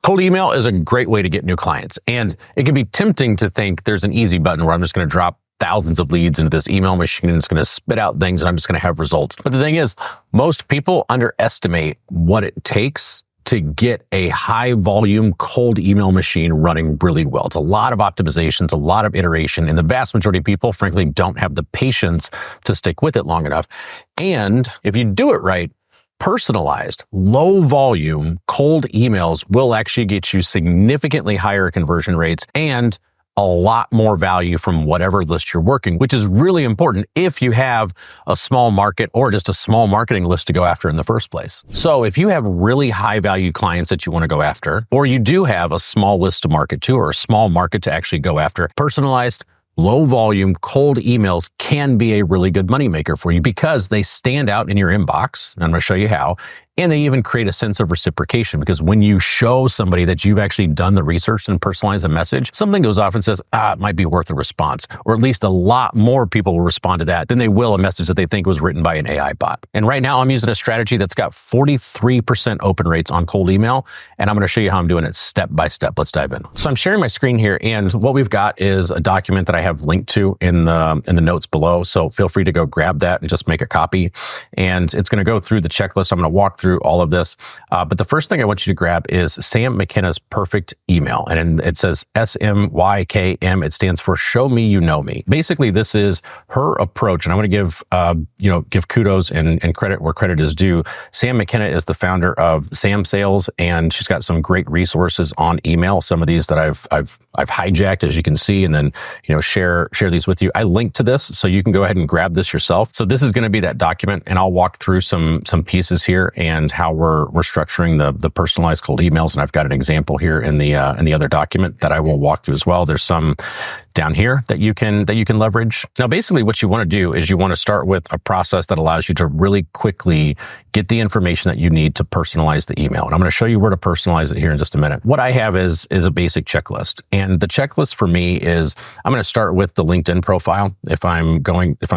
Cold email is a great way to get new clients, and it can be tempting to think there's an easy button where I'm just going to drop thousands of leads into this email machine and it's going to spit out things and I'm just going to have results. But the thing is, most people underestimate what it takes to get a high volume cold email machine running really well. It's a lot of optimizations, a lot of iteration, and the vast majority of people, frankly, don't have the patience to stick with it long enough. And if you do it right, personalized, low volume, cold emails will actually get you significantly higher conversion rates and a lot more value from whatever list you're working, which is really important if you have a small market or just a small marketing list to go after in the first place. So if you have really high value clients that you want to go after, or you do have a small list to market to or a small market to actually go after, personalized, low volume, cold emails can be a really good moneymaker for you because they stand out in your inbox. And I'm going to show you how. And they even create a sense of reciprocation because when you show somebody that you've actually done the research and personalized a message, something goes off and says, it might be worth a response. Or at least a lot more people will respond to that than they will a message that they think was written by an AI bot. And right now I'm using a strategy that's got 43% open rates on cold email. And I'm going to show you how I'm doing it step by step. Let's dive in. So I'm sharing my screen here. And what we've got is a document that I have linked to in the notes below. So feel free to go grab that and just make a copy. And it's going to go through the checklist. I'm going to walk through all of this. But the first thing I want you to grab is Sam McKenna's perfect email. And it says SMYKM. It stands for Show Me You Know Me. Basically, this is her approach. And I want to give kudos and credit where credit is due. Sam McKenna is the founder of Sam Sales, and she's got some great resources on email. Some of these that I've hijacked, as you can see, and then share these with you. I linked to this, so you can go ahead and grab this yourself. So this is going to be that document, and I'll walk through some pieces here and how we're structuring the personalized cold emails. And I've got an example here in the other document that I will walk through as well. There's some down here that you can leverage. Now, basically what you want to do is you want to start with a process that allows you to really quickly get the information that you need to personalize the email. And I'm going to show you where to personalize it here in just a minute. What I have is a basic checklist. And the checklist for me is I'm going to start with the LinkedIn profile. If I'm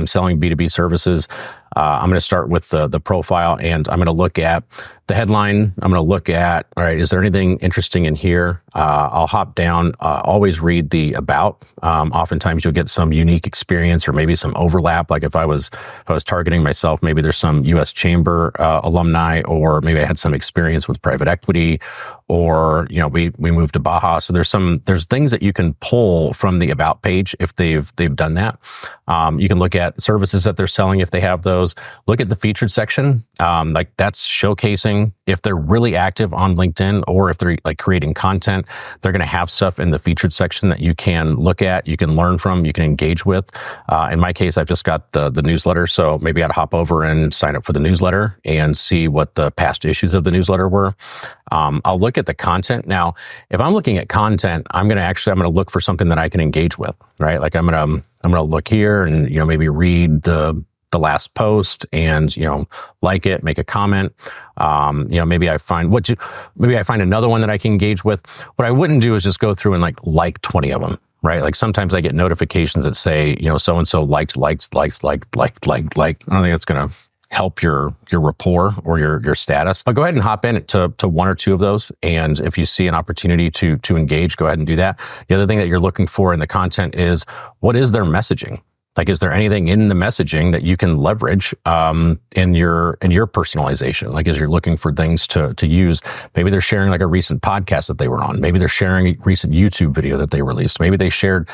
selling B2B services, I'm going to start with the profile, and I'm going to look at the headline. I'm going to look at, all right, is there anything interesting in here? I'll hop down, always read the about. Oftentimes you'll get some unique experience or maybe some overlap. Like if I was targeting myself, maybe there's some US Chamber alumni, or maybe I had some experience with private equity, or we moved to Baja. So there's things that you can pull from the about page if they've done that. You can look at services that they're selling if they have those. Look at the featured section. Like that's showcasing if they're really active on LinkedIn, or if they're like creating content, they're going to have stuff in the featured section that you can look at, you can learn from, you can engage with. In my case, I've just got the newsletter. So maybe I'd hop over and sign up for the newsletter and see what the past issues of the newsletter were. I'll look at the content. Now, if I'm looking at content, I'm going to look for something that I can engage with, right? Like I'm going to look here and, maybe read the last post and, like it, make a comment. Maybe I find another one that I can engage with. What I wouldn't do is just go through and like 20 of them. Right? Like sometimes I get notifications that say, so-and-so liked. I don't think it's going to help your rapport or your status. But go ahead and hop in to one or two of those. And if you see an opportunity to engage, go ahead and do that. The other thing that you're looking for in the content is, what is their messaging? Like, is there anything in the messaging that you can leverage in your personalization? Like, as you're looking for things to use, maybe they're sharing like a recent podcast that they were on. Maybe they're sharing a recent YouTube video that they released. Maybe they shared,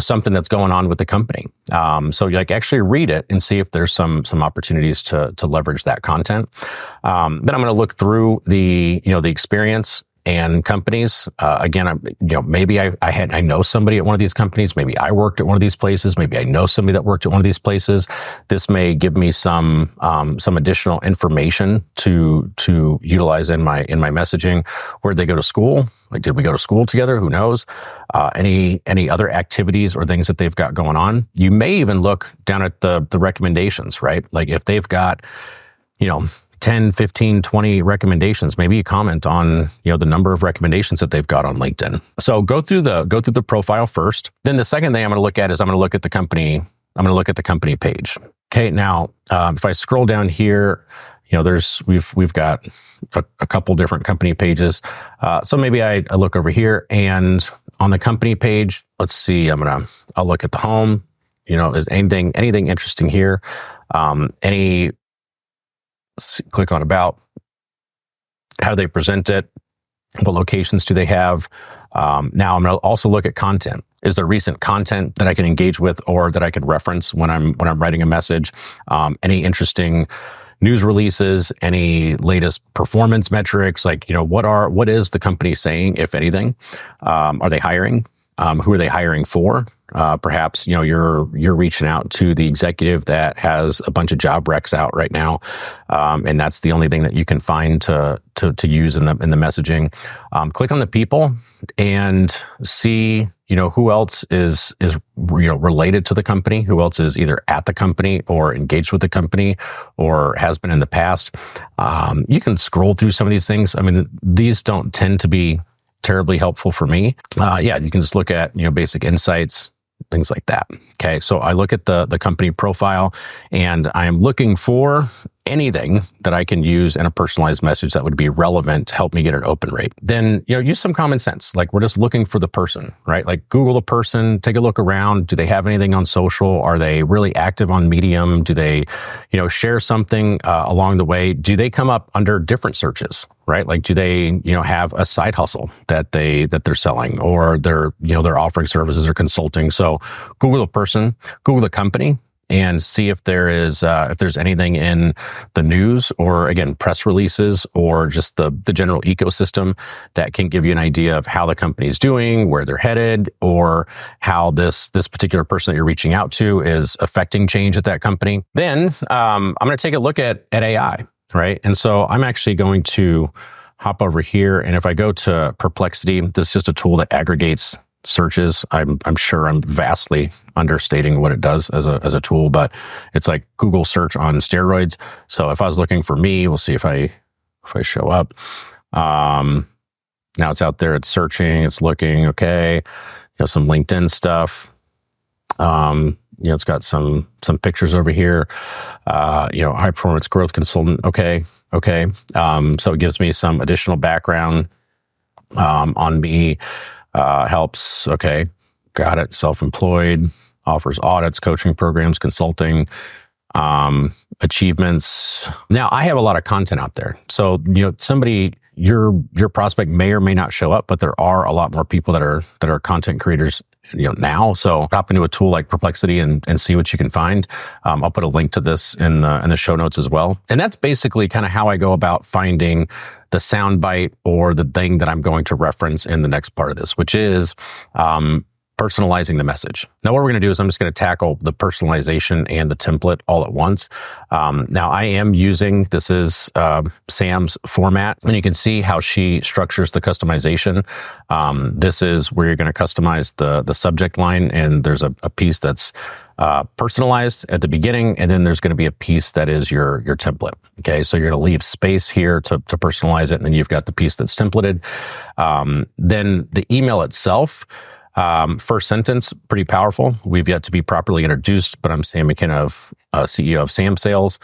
something that's going on with the company. So you actually read it and see if there's some opportunities to leverage that content. Then I'm going to look through the experience and companies. Again, maybe I know somebody at one of these companies. Maybe I worked at one of these places. Maybe I know somebody that worked at one of these places. This may give me some additional information to utilize in my messaging. Where'd they go to school? Like, did we go to school together? Who knows? Any other activities or things that they've got going on? You may even look down at the recommendations, right? Like if they've got, 10, 15, 20 recommendations, maybe you comment on, the number of recommendations that they've got on LinkedIn. So go through the profile first. Then the second thing I'm going to look at is I'm going to look at the company page. Okay. Now, if I scroll down here, we've got a couple different company pages. So maybe I look over here, and on the company page, let's see, I'll look at the home. Is anything interesting here? Click on about. How do they present it? What locations do they have? Now I'm going to also look at content. Is there recent content that I can engage with or that I can reference when I'm writing a message? Any interesting news releases? Any latest performance metrics? Like, what is the company saying, if anything? Are they hiring? Who are they hiring for? Perhaps, you're reaching out to the executive that has a bunch of job recs out right now. And that's the only thing that you can find to use in the messaging. Click on the people and see, who else is related to the company, who else is either at the company or engaged with the company or has been in the past. You can scroll through some of these things. I mean, these don't tend to be terribly helpful for me. You can just look at, basic insights, things like that. Okay. So I look at the company profile, and I am looking for anything that I can use in a personalized message that would be relevant to help me get an open rate. Then, use some common sense. Like, we're just looking for the person, right? Like, Google the person, take a look around. Do they have anything on social? Are they really active on Medium? Do they, share something along the way? Do they come up under different searches, right? Like, do they, have a side hustle that they're selling, or they're offering services or consulting? So Google the person, Google the company, and see if there's anything in the news or, again, press releases or just the general ecosystem that can give you an idea of how the company is doing, where they're headed, or how this particular person that you're reaching out to is affecting change at that company. Then I'm going to take a look at AI, right? And so I'm actually going to hop over here, and if I go to Perplexity, this is just a tool that aggregates searches. I'm sure I'm vastly understating what it does as a tool, but it's like Google search on steroids. So if I was looking for me, we'll see if I show up. Now it's out there, it's searching, it's looking, okay. Some LinkedIn stuff. It's got some pictures over here. High performance growth consultant. Okay. So it gives me some additional background on me. Helps. Okay. Got it. Self-employed, offers audits, coaching programs, consulting, achievements. Now I have a lot of content out there. So, your prospect may or may not show up, but there are a lot more people that are content creators, now. So hop into a tool like Perplexity and see what you can find. I'll put a link to this in the show notes as well. And that's basically kind of how I go about finding the soundbite or the thing that I'm going to reference in the next part of this, which is personalizing the message. Now, what we're going to do is I'm just going to tackle the personalization and the template all at once. Now, I am using, this is Sam's format, and you can see how she structures the customization. This is where you're going to customize the subject line, and there's a piece that's personalized at the beginning, and then there's going to be a piece that is your template. Okay, so you're going to leave space here to personalize it, and then you've got the piece that's templated. Then the email itself, first sentence, pretty powerful. We've yet to be properly introduced, but I'm Sam McKenna, CEO of Sam Sales.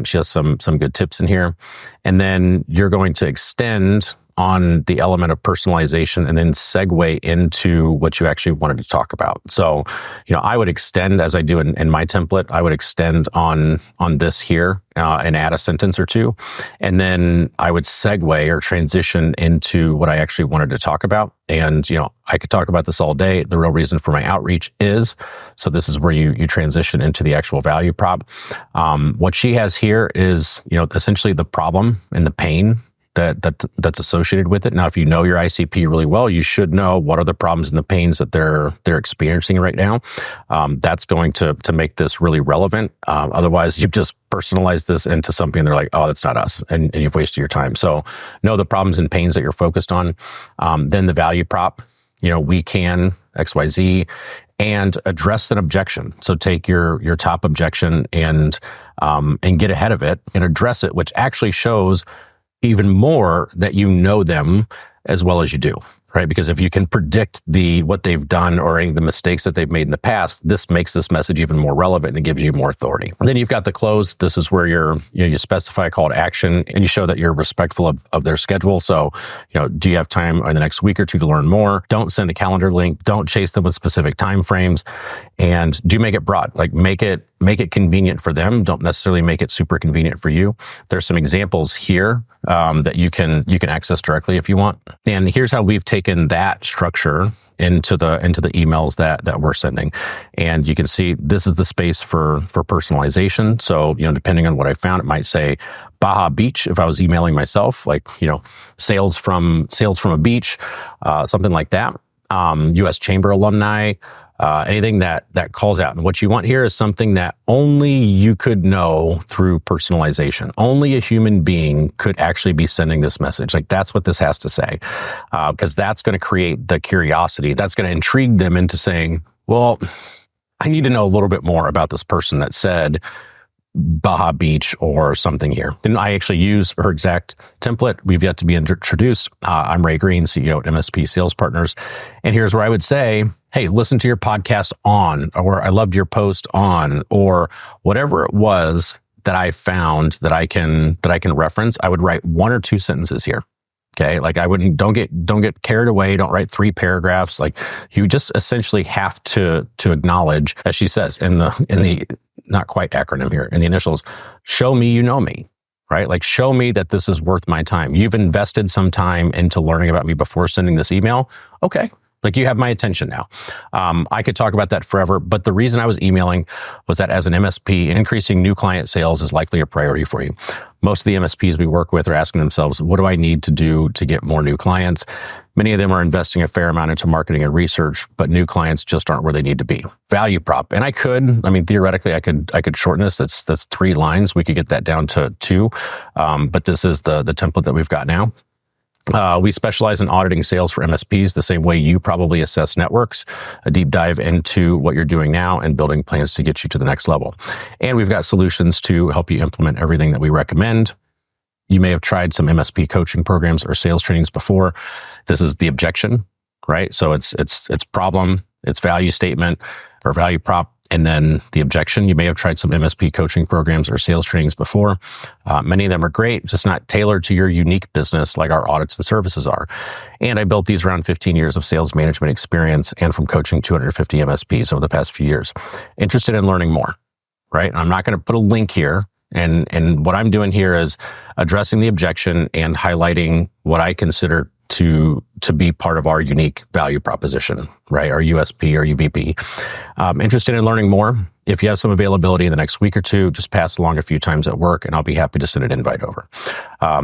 She has some good tips in here. And then you're going to extend on the element of personalization and then segue into what you actually wanted to talk about. So, I would extend, as I do in my template, I would extend on this here and add a sentence or two. And then I would segue or transition into what I actually wanted to talk about. And, I could talk about this all day. The real reason for my outreach is, so this is where you transition into the actual value prop. What she has here is, essentially the problem and the pain that's associated with it. Now, if you know your ICP really well, you should know what are the problems and the pains that they're experiencing right now. That's going to make this really relevant. Otherwise, you've just personalized this into something and they're like, oh, that's not us. And you've wasted your time. So know the problems and pains that you're focused on. Then the value prop, we can XYZ, and address an objection. So take your top objection and get ahead of it and address it, which actually shows even more that you know them as well as you do, right? Because if you can predict what they've done or any of the mistakes that they've made in the past, this makes this message even more relevant and it gives you more authority. And then you've got the close. This is where you specify a call to action and you show that you're respectful of their schedule. So, do you have time in the next week or two to learn more? Don't send a calendar link. Don't chase them with specific time frames, and do make it broad. Like make it convenient for them. Don't necessarily make it super convenient for you. There's some examples here that you can access directly if you want. And here's how we've taken that structure into the emails that we're sending. And you can see this is the space for personalization. So, depending on what I found, it might say Baja Beach if I was emailing myself, like, sales from a beach, something like that. US Chamber alumni, anything that calls out. And what you want here is something that only you could know through personalization. Only a human being could actually be sending this message. Like that's what this has to say, because that's going to create the curiosity. That's going to intrigue them into saying, well, I need to know a little bit more about this person that said Baja Beach or something here. And I actually use her exact template. We've yet to be introduced. I'm Ray Green, CEO at MSP Sales Partners. And here's where I would say, hey, listen to your podcast on, or I loved your post on, or whatever it was that I found that I can reference. I would write 1 or 2 sentences here. Okay. Like don't get carried away. Don't write 3 paragraphs. Like you just essentially have to acknowledge, as she says in the not quite acronym here, in the initials, show me you know me, right? Like show me that this is worth my time. You've invested some time into learning about me before sending this email. Okay. Like you have my attention now. I could talk about that forever, but the reason I was emailing was that as an MSP, increasing new client sales is likely a priority for you. Most of the MSPs we work with are asking themselves, what do I need to do to get more new clients? Many of them are investing a fair amount into marketing and research, but new clients just aren't where they need to be. Value prop. And theoretically, I could shorten this. That's 3 lines. We could get that down to 2. But this is the template that we've got now. We specialize in auditing sales for MSPs the same way you probably assess networks, a deep dive into what you're doing now and building plans to get you to the next level. And we've got solutions to help you implement everything that we recommend. You may have tried some MSP coaching programs or sales trainings before. This is the objection, right? So it's problem, it's value statement or value prop, and then the objection. You may have tried some MSP coaching programs or sales trainings before. Many of them are great, just not tailored to your unique business like our audits and services are. And I built these around 15 years of sales management experience and from coaching 250 MSPs over the past few years. Interested in learning more, right? I'm not going to put a link here. And what I'm doing here is addressing the objection and highlighting what I consider to be part of our unique value proposition, right? Our USP or UVP. Interested in learning more? If you have some availability in the next week or two, just pass along a few times at work and I'll be happy to send an invite over.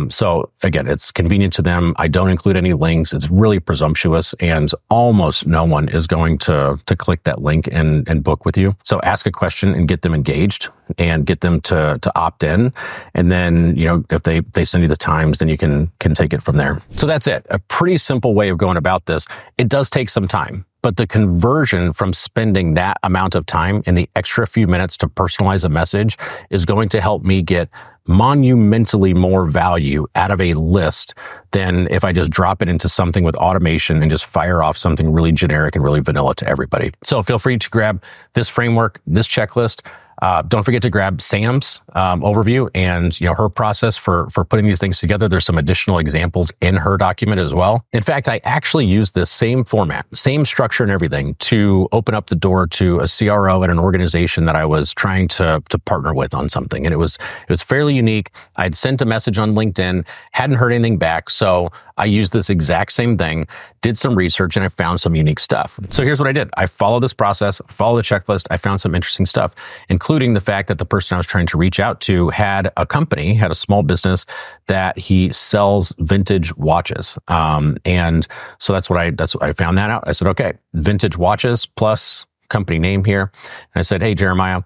So again, it's convenient to them. I don't include any links. It's really presumptuous and almost no one is going to click that link and book with you. So ask a question and get them engaged and get them to opt in. And then, if they send you the times, then you can take it from there. So that's it. A pretty simple way of going about this. It does take some time. But the conversion from spending that amount of time and the extra few minutes to personalize a message is going to help me get monumentally more value out of a list than if I just drop it into something with automation and just fire off something really generic and really vanilla to everybody. So feel free to grab this framework, this checklist. Don't forget to grab Sam's overview and her process for putting these things together. There's some additional examples in her document as well. In fact, I actually used this same format, same structure and everything to open up the door to a CRO at an organization that I was trying to partner with on something. And it was fairly unique. I'd sent a message on LinkedIn, hadn't heard anything back. So I used this exact same thing, did some research, and I found some unique stuff. So here's what I did. I followed this process, followed the checklist. I found some interesting stuff, including the fact that the person I was trying to reach out to had a small business that he sells vintage watches. And so that's what I found that out. I said, okay, vintage watches plus company name here. And I said, hey, Jeremiah,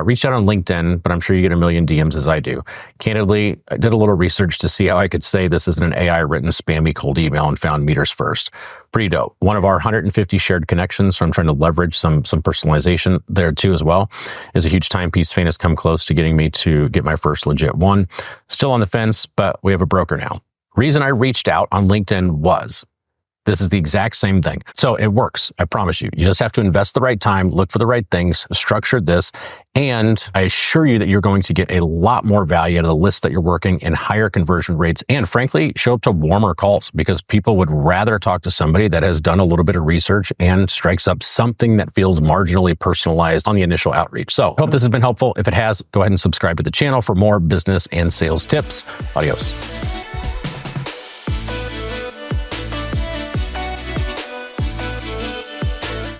reach out on LinkedIn, but I'm sure you get a million DMs as I do. Candidly, I did a little research to see how I could say this isn't an AI written spammy cold email and found meters first. Pretty dope. One of our 150 shared connections, so I'm trying to leverage some personalization there too as well, is a huge timepiece. Fan has come close to getting me to get my first legit one. Still on the fence, but we have a broker now. reason I reached out on LinkedIn was. This is the exact same thing. So it works. I promise you. You just have to invest the right time, look for the right things, structure this, and I assure you that you're going to get a lot more value out of the list that you're working and higher conversion rates, and frankly, show up to warmer calls because people would rather talk to somebody that has done a little bit of research and strikes up something that feels marginally personalized on the initial outreach. So hope this has been helpful. If it has, go ahead and subscribe to the channel for more business and sales tips. Adios.